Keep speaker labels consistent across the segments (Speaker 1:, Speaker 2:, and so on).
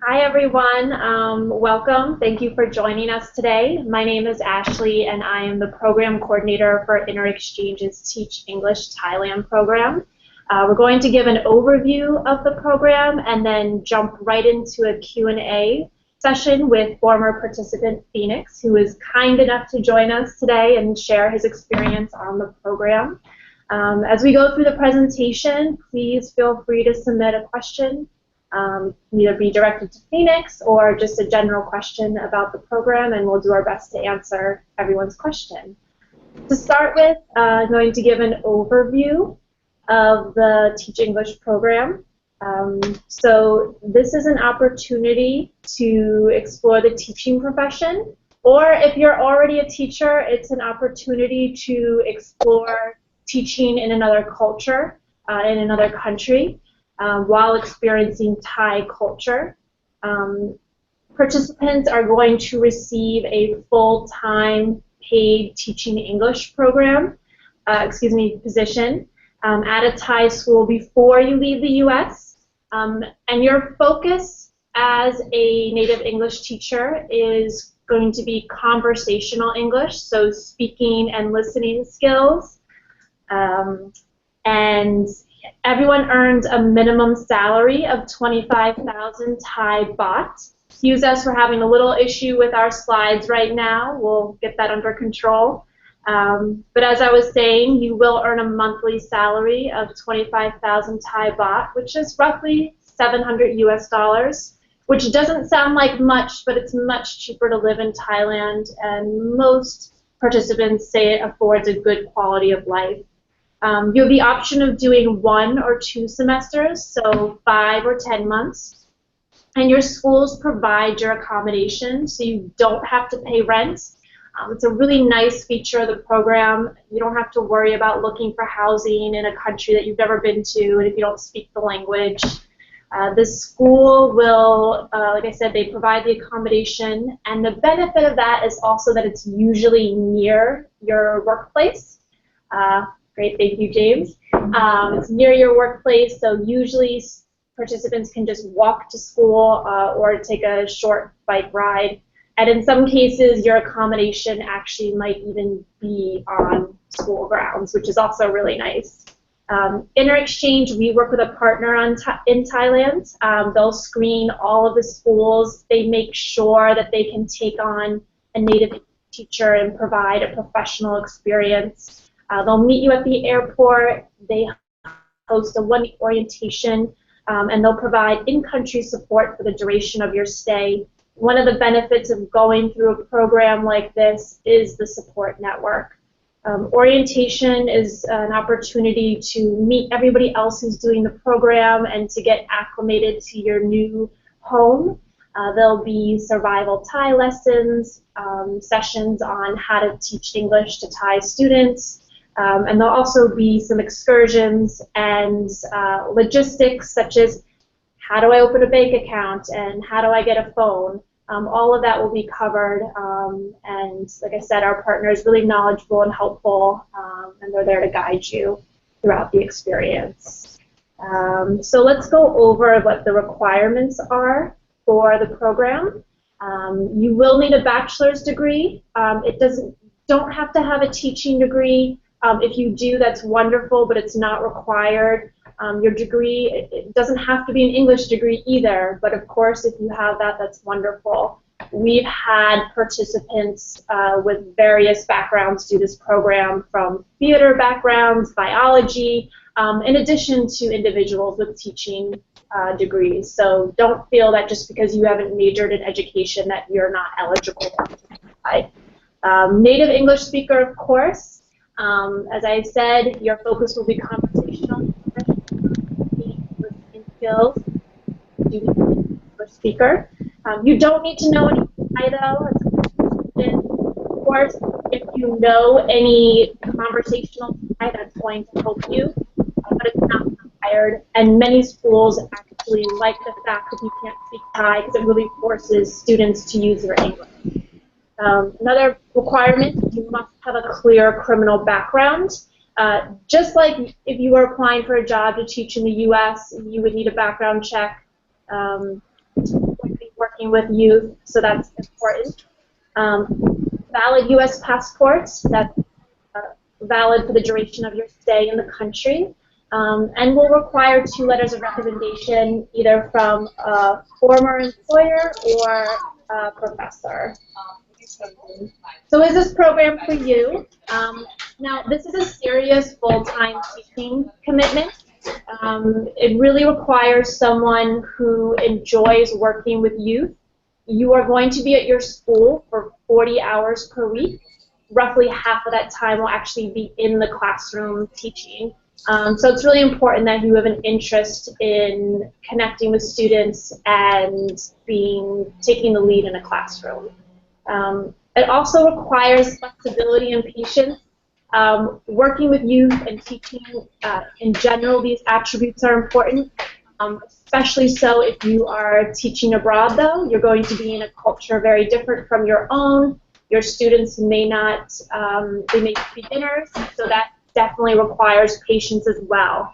Speaker 1: Hi everyone, welcome. Thank you for joining us today. My name is Ashley and I am the program coordinator for InterExchange's Teach English Thailand program. We're going to give an overview of the program and then jump right into a Q&A session with former participant Phoenix, who is kind enough to join us today and share his experience on the program. As we go through the presentation, please feel free to submit a question. Either be directed to Phoenix or just a general question about the program, and we'll do our best to answer everyone's question. To start with, I'm going to give an overview of the Teach English program. So this is an opportunity to explore the teaching profession, or if you're already a teacher, it's an opportunity to explore teaching in another culture, in another country. While experiencing Thai culture. Participants are going to receive a full-time paid teaching English program, position at a Thai school before you leave the U.S. And your focus as a native English teacher is going to be conversational English, so speaking and listening skills. And everyone earns a minimum salary of 25,000 Thai baht. Excuse us for having a little issue with our slides right now. We'll get that under control. But as I was saying, you will earn a monthly salary of 25,000 Thai baht, which is roughly 700 US dollars, which doesn't sound like much, but it's much cheaper to live in Thailand, and most participants say it affords a good quality of life. You have the option of doing 1 or 2 semesters, so 5 or 10 months, and your schools provide your accommodation, so you don't have to pay rent. It's a really nice feature of the program. You don't have to worry about looking for housing in a country that you've never been to, and if you don't speak the language. The school will, like I said, they provide the accommodation, and the benefit of that is also that it's usually near your workplace. Great, thank you, James. It's near your workplace, so usually participants can just walk to school or take a short bike ride. And in some cases, your accommodation actually might even be on school grounds, which is also really nice. InterExchange, we work with a partner in Thailand. They'll screen all of the schools. They make sure that they can take on a native teacher and provide a professional experience. They'll meet you at the airport, they host a one-week orientation, and they'll provide in-country support for the duration of your stay. One of the benefits of going through a program like this is the support network. Orientation is an opportunity to meet everybody else who's doing the program and to get acclimated to your new home. There'll be survival Thai lessons, sessions on how to teach English to Thai students. And there'll also be some excursions and logistics, such as how do I open a bank account and how do I get a phone. All of that will be covered, and like I said, our partner is really knowledgeable and helpful, and they're there to guide you throughout the experience. So let's go over what the requirements are for the program. You will need a bachelor's degree. Don't have to have a teaching degree. If you do, that's wonderful, but it's not required. Your degree, it doesn't have to be an English degree either, but of course if you have that, that's wonderful. We've had participants with various backgrounds do this program, from theater backgrounds, biology, in addition to individuals with teaching degrees. So don't feel that just because you haven't majored in education that you're not eligible to apply. Native English speaker, of course. As I said, your focus will be conversational listening skills. You need an English speaker. You don't need to know any Thai though. Of course, if you know any conversational Thai, that's going to help you, but it's not required. And many schools actually like the fact that you can't speak Thai because it really forces students to use their English. Another requirement, you must have a clear criminal background. Just like if you were applying for a job to teach in the U.S., you would need a background check. When be working with youth, so that's important. Valid U.S. passports, that's valid for the duration of your stay in the country, and will require 2 letters of recommendation, either from a former employer or a professor. So is this program for you? Now, this is a serious full-time teaching commitment. It really requires someone who enjoys working with youth. You are going to be at your school for 40 hours per week. Roughly half of that time will actually be in the classroom teaching. So it's really important that you have an interest in connecting with students and taking the lead in a classroom. It also requires flexibility and patience. Working with youth and teaching in general, these attributes are important, especially so if you are teaching abroad, though. You're going to be in a culture very different from your own. Your students may not, they may be beginners, so that definitely requires patience as well.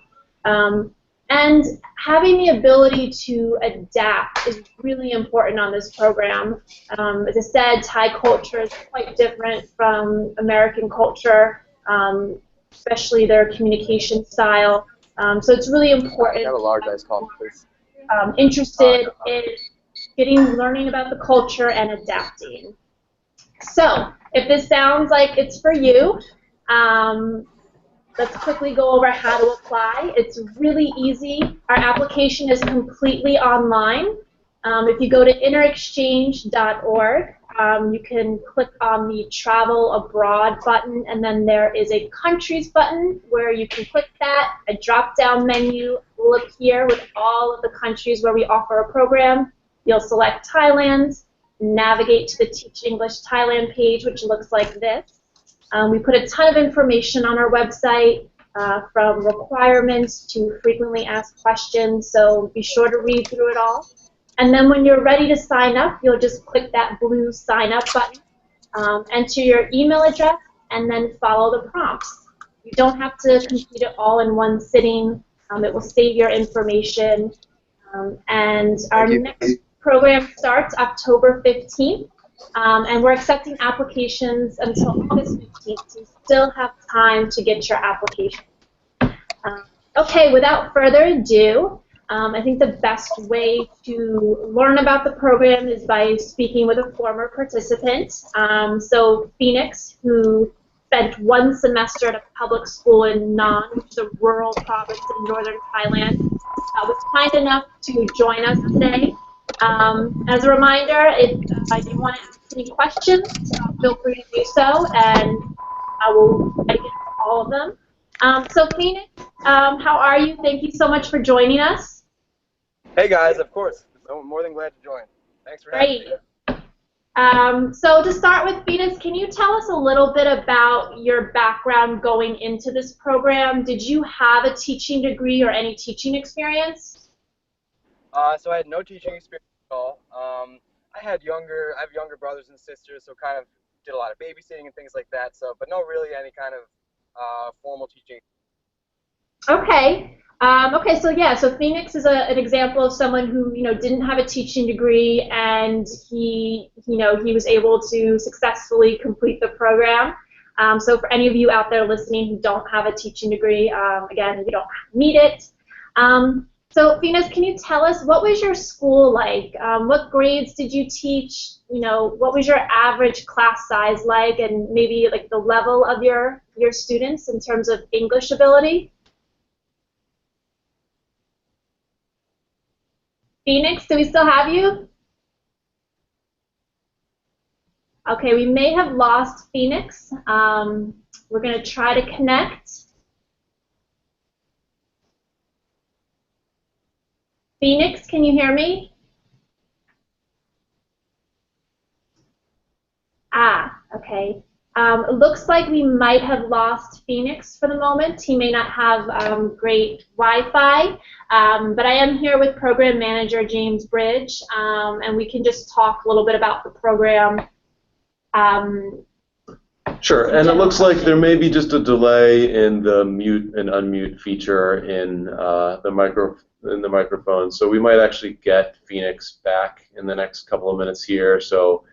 Speaker 1: And having the ability to adapt is really important on this program. As I said, Thai culture is quite different from American culture, especially their communication style. So it's really important.
Speaker 2: I have a large iced coffee, please.
Speaker 1: Interested in learning about the culture and adapting. So if this sounds like it's for you, let's quickly go over how to apply. It's really easy. Our application is completely online. If you go to interexchange.org, you can click on the Travel Abroad button, and then there is a Countries button where you can click that. A drop-down menu will appear with all of the countries where we offer a program. You'll select Thailand, navigate to the Teach English Thailand page, which looks like this. We put a ton of information on our website, from requirements to frequently asked questions, so be sure to read through it all. And then when you're ready to sign up, you'll just click that blue sign up button, enter your email address, and then follow the prompts. You don't have to complete it all in one sitting. It will save your information. And our next program starts October 15th. And we're accepting applications until August 15th, so you still have time to get your application. Okay, without further ado, I think the best way to learn about the program is by speaking with a former participant. So Phoenix, who spent 1 semester at a public school in Nan, which is a rural province in northern Thailand, was kind enough to join us today. As a reminder, if you want to ask any questions, feel free to do so, and I will try to get to all of them. So Phoenix, how are you? Thank you so much for joining us.
Speaker 2: Hey guys, of course. I'm more than glad to join. Thanks for having me.
Speaker 1: So to start with, Phoenix, can you tell us a little bit about your background going into this program? Did you have a teaching degree or any teaching experience?
Speaker 2: So I had no teaching experience at all. I have younger brothers and sisters, so kind of did a lot of babysitting and things like that. So, but no really any kind of formal teaching.
Speaker 1: Okay. Okay. So yeah. So Phoenix is an example of someone who didn't have a teaching degree, and he was able to successfully complete the program. So for any of you out there listening who don't have a teaching degree, again, you don't need it. So Phoenix, can you tell us, what was your school like? What grades did you teach? What was your average class size like, and maybe like the level of your students in terms of English ability? Phoenix, do we still have you? Okay, we may have lost Phoenix. We're going to try to connect. Phoenix, can you hear me? Okay. It looks like we might have lost Phoenix for the moment. He may not have great Wi-Fi, but I am here with Program Manager James Bridge, and we can just talk a little bit about the program.
Speaker 3: Sure, and it looks like there may be just a delay in the mute and unmute feature in the in the microphone. So we might actually get Phoenix back in the next couple of minutes here. So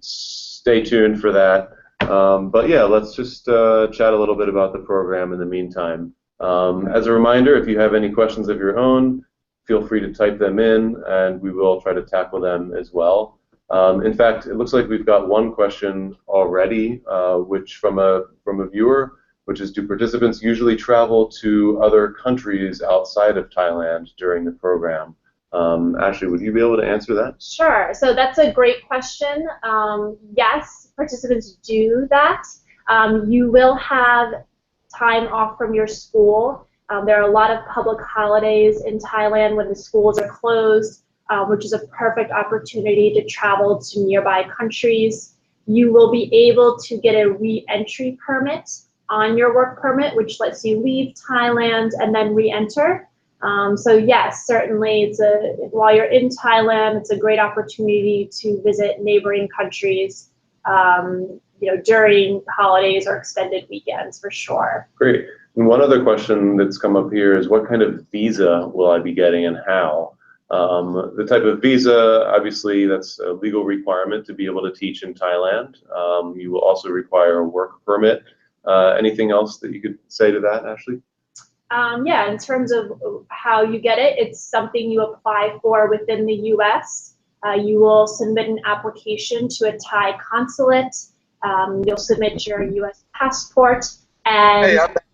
Speaker 3: stay tuned for that. But yeah, let's just chat a little bit about the program in the meantime. As a reminder, if you have any questions of your own, feel free to type them in, and we will try to tackle them as well. In fact, it looks like we've got one question already, which from a viewer, which is, do participants usually travel to other countries outside of Thailand during the program? Ashley, would you be able to answer that?
Speaker 1: Sure. So that's a great question. Yes, participants do that. You will have time off from your school. There are a lot of public holidays in Thailand when the schools are closed, which is a perfect opportunity to travel to nearby countries. You will be able to get a re-entry permit on your work permit, which lets you leave Thailand and then re-enter. So yes, certainly while you're in Thailand, it's a great opportunity to visit neighboring countries, during holidays or extended weekends for sure.
Speaker 3: Great. And one other question that's come up here is, what kind of visa will I be getting and how? The type of visa, obviously, that's a legal requirement to be able to teach in Thailand. You will also require a work permit. Anything else that you could say to that, Ashley?
Speaker 1: Yeah, in terms of how you get it, it's something you apply for within the U.S. You will submit an application to a Thai consulate. You'll submit your U.S. passport, and
Speaker 2: Hey, I'm back.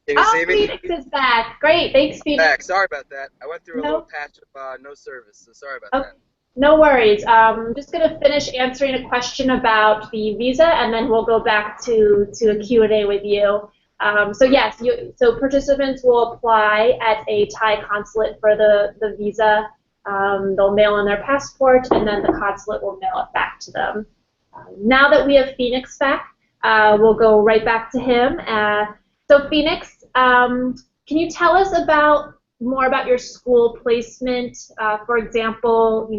Speaker 2: Can you see me?
Speaker 1: Phoenix is back. Great, thanks, Phoenix.
Speaker 2: Back. Sorry about that. I went through a little patch of no service, so sorry about that.
Speaker 1: No worries. I'm just going to finish answering a question about the visa, and then we'll go back to a Q&A with you. So yes, so participants will apply at a Thai consulate for the visa. They'll mail in their passport, and then the consulate will mail it back to them. Now that we have Phoenix back, we'll go right back to him. So Phoenix, can you tell us more about your school placement? For example,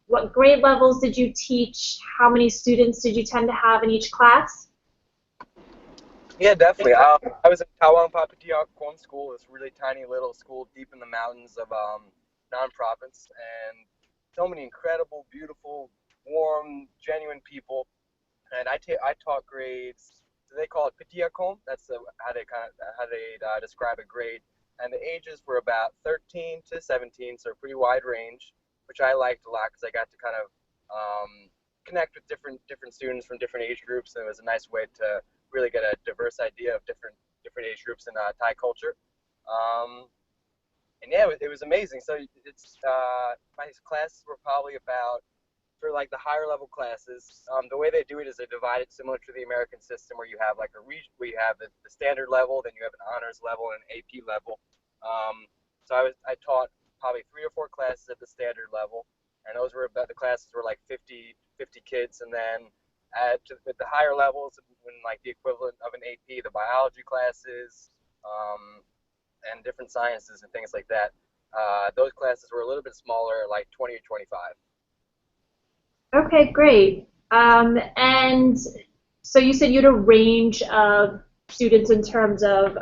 Speaker 1: what grade levels did you teach? How many students did you tend to have in each class?
Speaker 2: Yeah, definitely. I was in Tawang Papatiakwan School, this really tiny little school deep in the mountains of Nan Province, and so many incredible, beautiful, warm, genuine people. And I taught grades. So they call it Patiakon. That's how they describe a grade. And the ages were about 13 to 17, so a pretty wide range, which I liked a lot because I got to kind of connect with different students from different age groups, and it was a nice way to really get a diverse idea of different age groups in Thai culture. And yeah, it was amazing. So it's my classes were probably about, for like the higher level classes, the way they do it is they divide it similar to the American system, where you have like where you have the standard level, then you have an honors level and an AP level. So I taught probably 3 or 4 classes at the standard level, and those were about, the classes were like 50 kids, and then at the higher levels, when like the equivalent of an AP, the biology classes, and different sciences and things like that, those classes were a little bit smaller, like 20 or 25.
Speaker 1: Okay, great. And so you said you had a range of students in terms of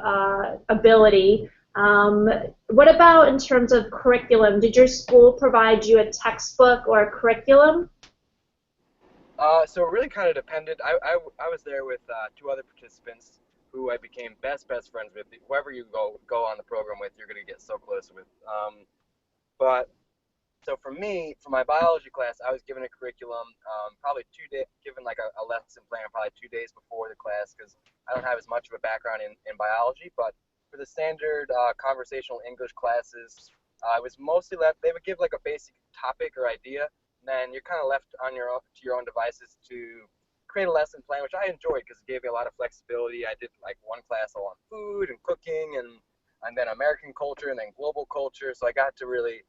Speaker 1: ability. What about in terms of curriculum? Did your school provide you a textbook or a curriculum?
Speaker 2: So it really kind of depended. I was there with 2 other participants who I became best friends with. Whoever you go on the program with, you're going to get so close with. But so for me, for my biology class, I was given a curriculum, probably 2 days, given like a lesson plan probably 2 days before the class, because I don't have as much of a background in biology. But for the standard conversational English classes, I was mostly left. They would give like a basic topic or idea, and then you're kind of left on your own devices to create a lesson plan, which I enjoyed because it gave me a lot of flexibility. I did like one class all on food and cooking, and then American culture, and then global culture. So I got to really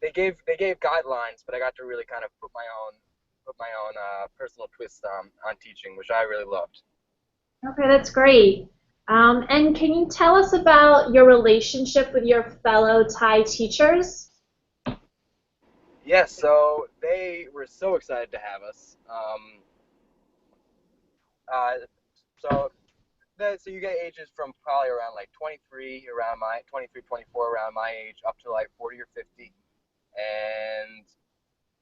Speaker 2: they gave guidelines, but I got to really kind of put my own personal twist on teaching, which I really loved.
Speaker 1: Okay, that's great. And can you tell us about your relationship with your fellow Thai teachers?
Speaker 2: Yes, so they were so excited to have us. So So you get ages from probably around like 23, around my 23, 24, around my age, up to like 40 or 50, and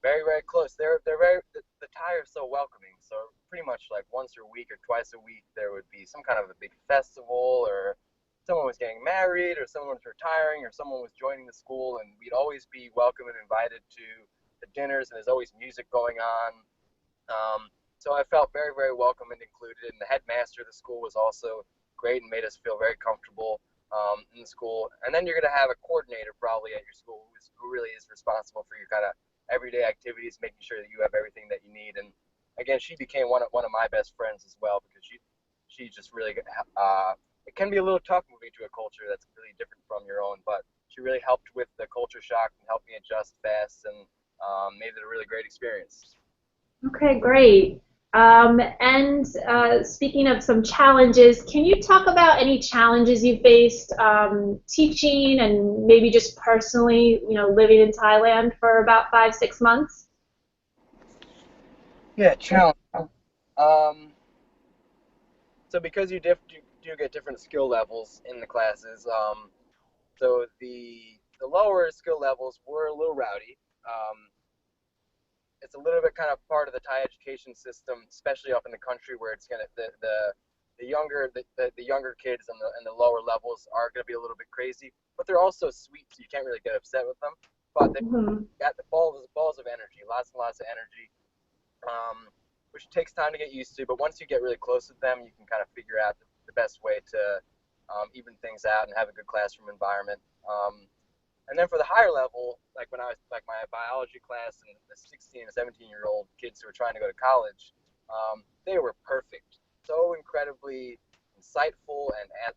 Speaker 2: very, very close. They're very the Thai are so welcoming. So pretty much like once a week or twice a week, there would be some kind of a big festival, or someone was getting married, or someone was retiring, or someone was joining the school, and we'd always be welcome and invited to the dinners, and there's always music going on. So I felt very, very welcome and included. And the headmaster of the school was also great and made us feel very comfortable in the school. And then you're going to have a coordinator probably at your school who really is responsible for your kind of everyday activities, making sure that you have everything that you need. And again, she became one of my best friends as well, because she just really it can be a little tough moving to a culture that's really different from your own, but she really helped with the culture shock and helped me adjust fast, and made it a really great experience.
Speaker 1: Okay, great. And speaking of some challenges, can you talk about any challenges you faced teaching and maybe just personally, living in Thailand for about 5-6 months?
Speaker 2: Yeah, challenge. So because you do get different skill levels in the classes, so the lower skill levels were a little rowdy. It's a little bit kind of part of the Thai education system, especially up in the country, where it's gonna the younger kids and the lower levels are gonna be a little bit crazy, but they're also sweet, so you can't really get upset with them. But they got the balls of energy, lots and lots of energy, which takes time to get used to. But once you get really close with them, you can kind of figure out the best way to even things out and have a good classroom environment. And then for the higher level, like when I was like my biology class and the 16 and 17-year-old kids who were trying to go to college, they were perfect, so incredibly insightful, and at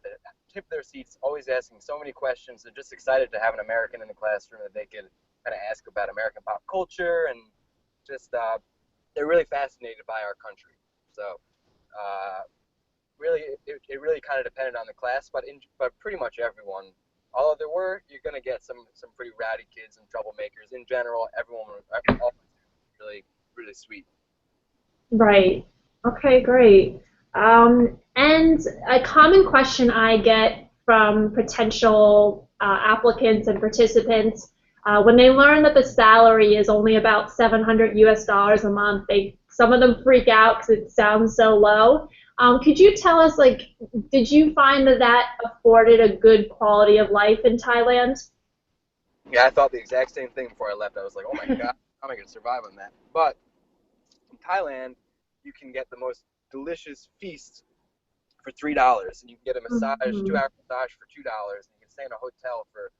Speaker 2: the tip of their seats, always asking so many questions. They're just excited to have an American in the classroom that they could kind of ask about American pop culture, and just they're really fascinated by our country. So really, it really kind of depended on the class, but pretty much everyone. Although you're going to get some pretty rowdy kids and troublemakers. In general, all really, really sweet.
Speaker 1: Right. Okay, great. And a common question I get from potential applicants and participants when they learn that the salary is only about 700 US dollars a month, some of them freak out because it sounds so low. Could you tell us, did you find that afforded a good quality of life in Thailand?
Speaker 2: Yeah, I thought the exact same thing before I left. I was like, oh my God, how am I going to survive on that? But in Thailand, you can get the most delicious feast for $3, and you can get a massage, 2-hour massage for $2, and you can stay in a hotel for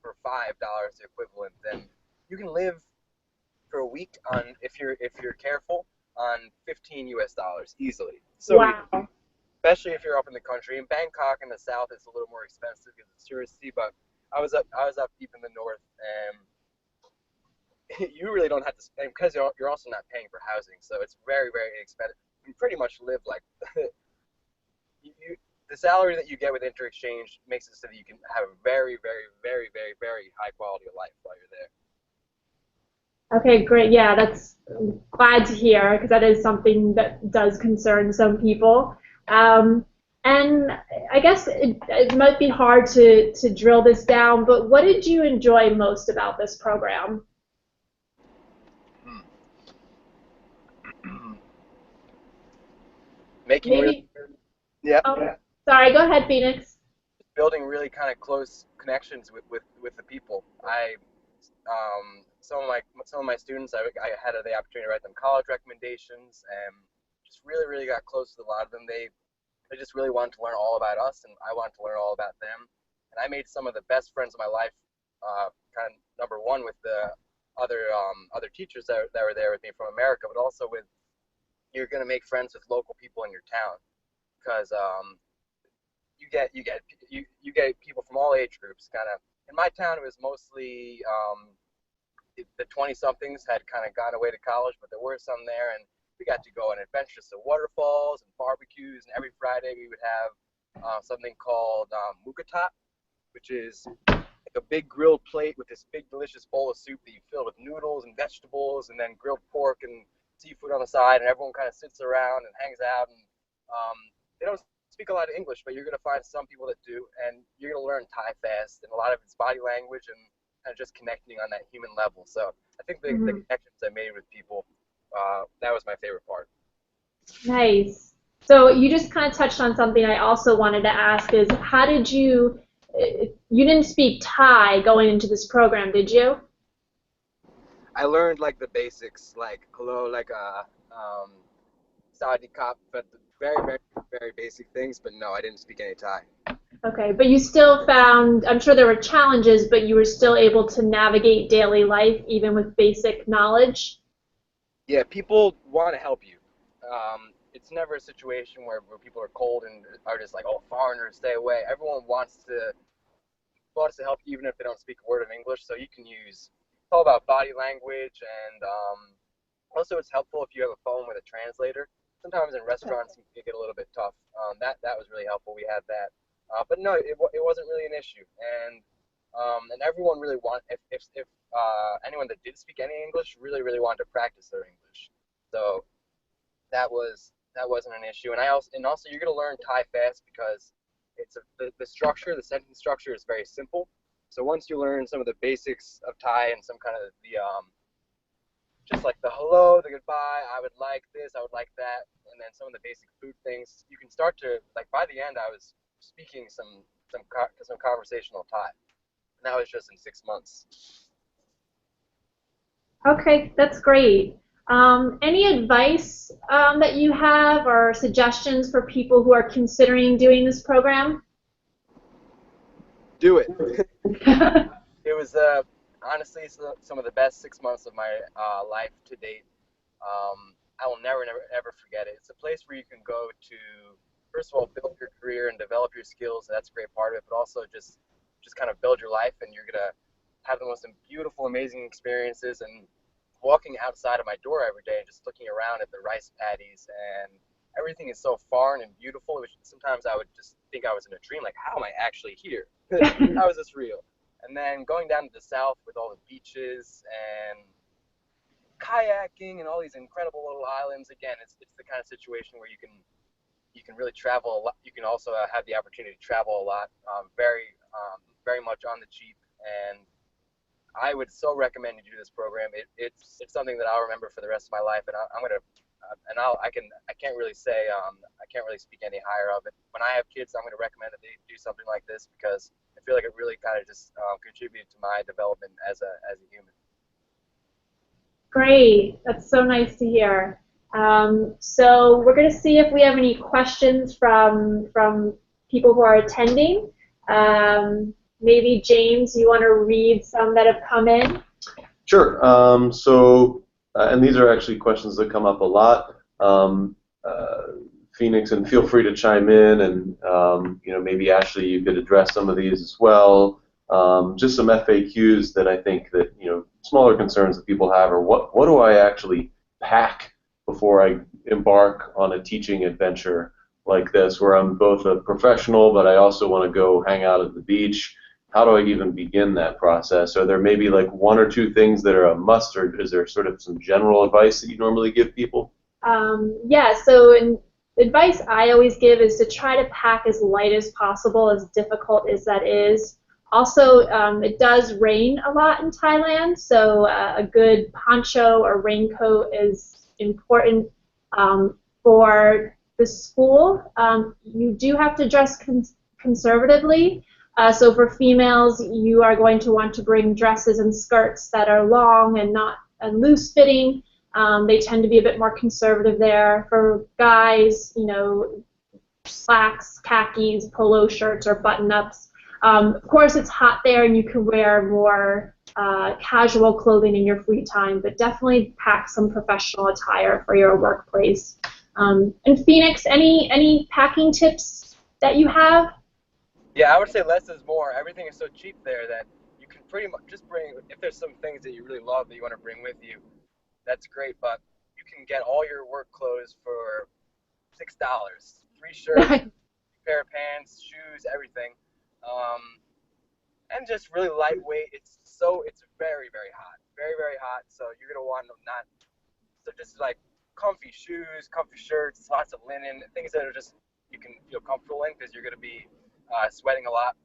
Speaker 2: $5, the equivalent. Then you can live for a week on, if you're careful, on 15 US dollars easily. So
Speaker 1: wow.
Speaker 2: Especially if you're up in the country. In Bangkok in the south, it's a little more expensive because it's touristy. But I was up deep in the north, and you really don't have to spend, because you're also not paying for housing, so it's very, very inexpensive. You pretty much live like the salary that you get with InterExchange makes it so that you can have a very, very, very, very, very high quality of life while you're there.
Speaker 1: Okay, great. Yeah, that's glad to hear, because that is something that does concern some people. And I guess it might be hard to drill this down, but what did you enjoy most about this program?
Speaker 2: Yeah.
Speaker 1: Sorry, go ahead, Phoenix.
Speaker 2: Building really kind of close connections with the people. Some of my students, I had the opportunity to write them college recommendations, and just really, really got close with a lot of them. They just really wanted to learn all about us, and I wanted to learn all about them. And I made some of the best friends of my life, kind of number one with the other teachers that were there with me from America, but also you're going to make friends with local people in your town, because you get people from all age groups. Kind of in my town, it was mostly the 20-somethings had kind of gone away to college, but there were some there, and we got to go on adventures to waterfalls and barbecues. And every Friday we would have something called mukatat, which is like a big grilled plate with this big delicious bowl of soup that you fill with noodles and vegetables, and then grilled pork and seafood on the side, and everyone kind of sits around and hangs out. And they don't speak a lot of English, but you're going to find some people that do, and you're going to learn Thai fast, and a lot of it's body language and kind of just connecting on that human level. So I think the connections I made with people, that was my favorite part.
Speaker 1: Nice. So you just kind of touched on something I also wanted to ask is how did you didn't speak Thai going into this program, did you?
Speaker 2: I learned like the basics, like hello, like Saudi cop, but very, very, very basic things. But no, I didn't speak any Thai.
Speaker 1: Okay, but you still found, I'm sure there were challenges, but you were still able to navigate daily life even with basic knowledge?
Speaker 2: Yeah, people want to help you. It's never a situation where people are cold and are just like, oh, foreigners, stay away. Everyone wants to help you even if they don't speak a word of English. So you can use, it's all about body language, and also it's helpful if you have a phone with a translator. Sometimes in restaurants it can get a little bit tough. That was really helpful. We had that. But no, it wasn't really an issue. And everyone really if anyone that did speak any English really wanted to practice their English. So that wasn't an issue. And also you're gonna learn Thai fast because the sentence structure is very simple. So once you learn some of the basics of Thai and some kind of the just like the hello, the goodbye, I would like this, I would like that, and then some of the basic food things, you can start to, like, by the end I was speaking some conversational Thai. And that was just in 6 months.
Speaker 1: Okay, that's great. Any advice that you have or suggestions for people who are considering doing this program?
Speaker 2: Do it. It was honestly some of the best 6 months of my life to date. I will never ever forget it. It's a place where you can go to, first of all, build your career and develop your skills. That's a great part of it, but also just kind of build your life, and you're gonna have the most beautiful, amazing experiences. And walking outside of my door every day and just looking around at the rice paddies, and everything is so foreign and beautiful. Which sometimes I would just think I was in a dream, like, how am I actually here? How is this real? And then going down to the south with all the beaches and kayaking and all these incredible little islands. Again, it's the kind of situation where you can really travel a lot. You can also have the opportunity to travel a lot, very much on the cheap. And I would so recommend you do this program. It's something that I'll remember for the rest of my life, and I'm gonna I can't really say I can't really speak any higher of it. When I have kids, I'm gonna recommend that they do something like this because I feel like it really kind of just contributed to my development as a human.
Speaker 1: Great, that's so nice to hear. So we're going to see if we have any questions from people who are attending. Maybe James, you want to read some that have come in?
Speaker 3: Sure. And these are actually questions that come up a lot. Phoenix, and feel free to chime in, and maybe Ashley, you could address some of these as well. Just some FAQs that I think that smaller concerns that people have are what do I actually pack before I embark on a teaching adventure like this, where I'm both a professional but I also want to go hang out at the beach. How do I even begin that process? Are there maybe like one or two things that are a must, or is there sort of some general advice that you normally give people?
Speaker 1: Yeah, so advice I always give is to try to pack as light as possible, as difficult as that is. Also, it does rain a lot in Thailand, so a good poncho or raincoat is important. For the school, you do have to dress conservatively. So for females, you are going to want to bring dresses and skirts that are long and not loose-fitting. They tend to be a bit more conservative there. For guys, slacks, khakis, polo shirts, or button-ups. Of course, it's hot there, and you can wear more casual clothing in your free time, but definitely pack some professional attire for your workplace. And Phoenix, any packing tips that you have?
Speaker 2: Yeah, I would say less is more. Everything is so cheap there that you can pretty much just bring, if there's some things that you really love that you want to bring with you, that's great, but you can get all your work clothes for $6. 3 shirts, pair of pants, shoes, everything. And just really lightweight. It's very, very hot. Very, very hot, so you're going to want so just like comfy shoes, comfy shirts, lots of linen, things that are just, you can feel comfortable in, because you're going to be sweating a lot.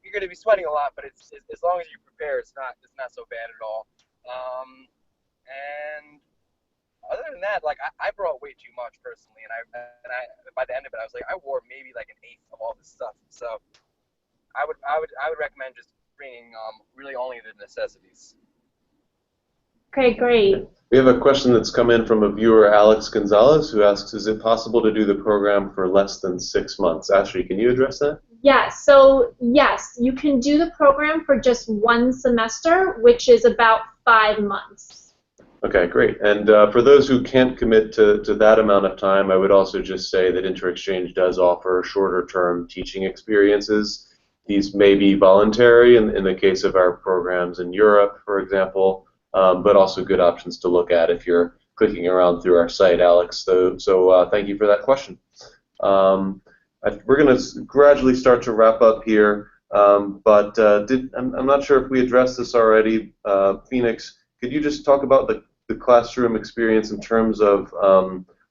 Speaker 2: You're going to be sweating a lot, but it's as long as you prepare, it's not so bad at all. And other than that, like I brought way too much personally, and I by the end of it, I was like, I wore maybe like an eighth of all this stuff. So I would recommend just bringing really only the necessities.
Speaker 1: Okay, great.
Speaker 3: We have a question that's come in from a viewer, Alex Gonzalez, who asks, is it possible to do the program for less than 6 months? Ashley, can you address that?
Speaker 1: Yeah, so yes, you can do the program for just 1 semester, which is about 5 months.
Speaker 3: Okay, great. And for those who can't commit to that amount of time, I would also just say that InterExchange does offer shorter-term teaching experiences. These may be voluntary in the case of our programs in Europe, for example, but also good options to look at if you're clicking around through our site, Alex. So thank you for that question. We're going to gradually start to wrap up here, but I'm not sure if we addressed this already. Phoenix, could you just talk about the classroom experience in terms of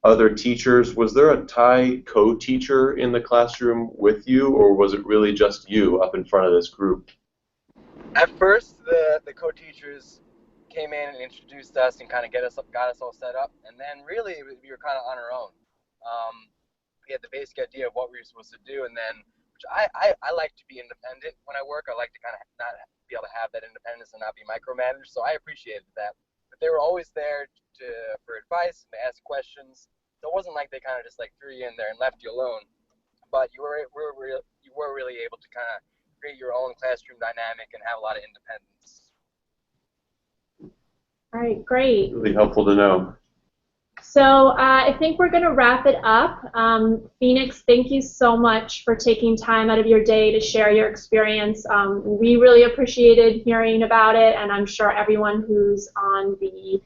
Speaker 3: other teachers? Was there a Thai co-teacher in the classroom with you, or was it really just you up in front of this group?
Speaker 2: At first, the co-teachers came in and introduced us and kind of got us all set up, and then really we were kind of on our own. We had the basic idea of what we were supposed to do, and then, which I like to be independent when I work. I like to kind of not be able to have that independence and not be micromanaged, so I appreciated that. But they were always there for advice and to ask questions, so it wasn't like they kind of just like threw you in there and left you alone. But you were really able to kind of create your own classroom dynamic and have a lot of independence.
Speaker 1: All right, great.
Speaker 3: Really helpful to know.
Speaker 1: So I think we're going to wrap it up. Phoenix, thank you so much for taking time out of your day to share your experience. We really appreciated hearing about it, and I'm sure everyone who's on the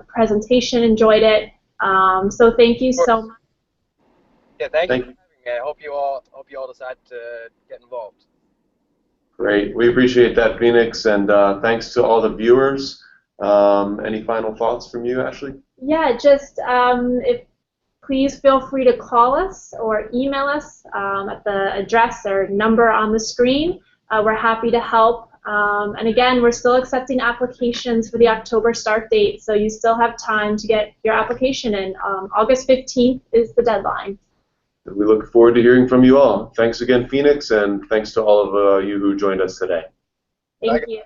Speaker 1: presentation enjoyed it. So thank you so much.
Speaker 2: Yeah, thank you for having me. I hope you all decide to get involved.
Speaker 3: Great. We appreciate that, Phoenix, and thanks to all the viewers. Any final thoughts from you, Ashley?
Speaker 1: Yeah, just please feel free to call us or email us at the address or number on the screen. We're happy to help. And again, we're still accepting applications for the October start date, so you still have time to get your application in. August 15th is the deadline.
Speaker 3: We look forward to hearing from you all. Thanks again, Phoenix, and thanks to all of you who joined us today.
Speaker 1: Thank you.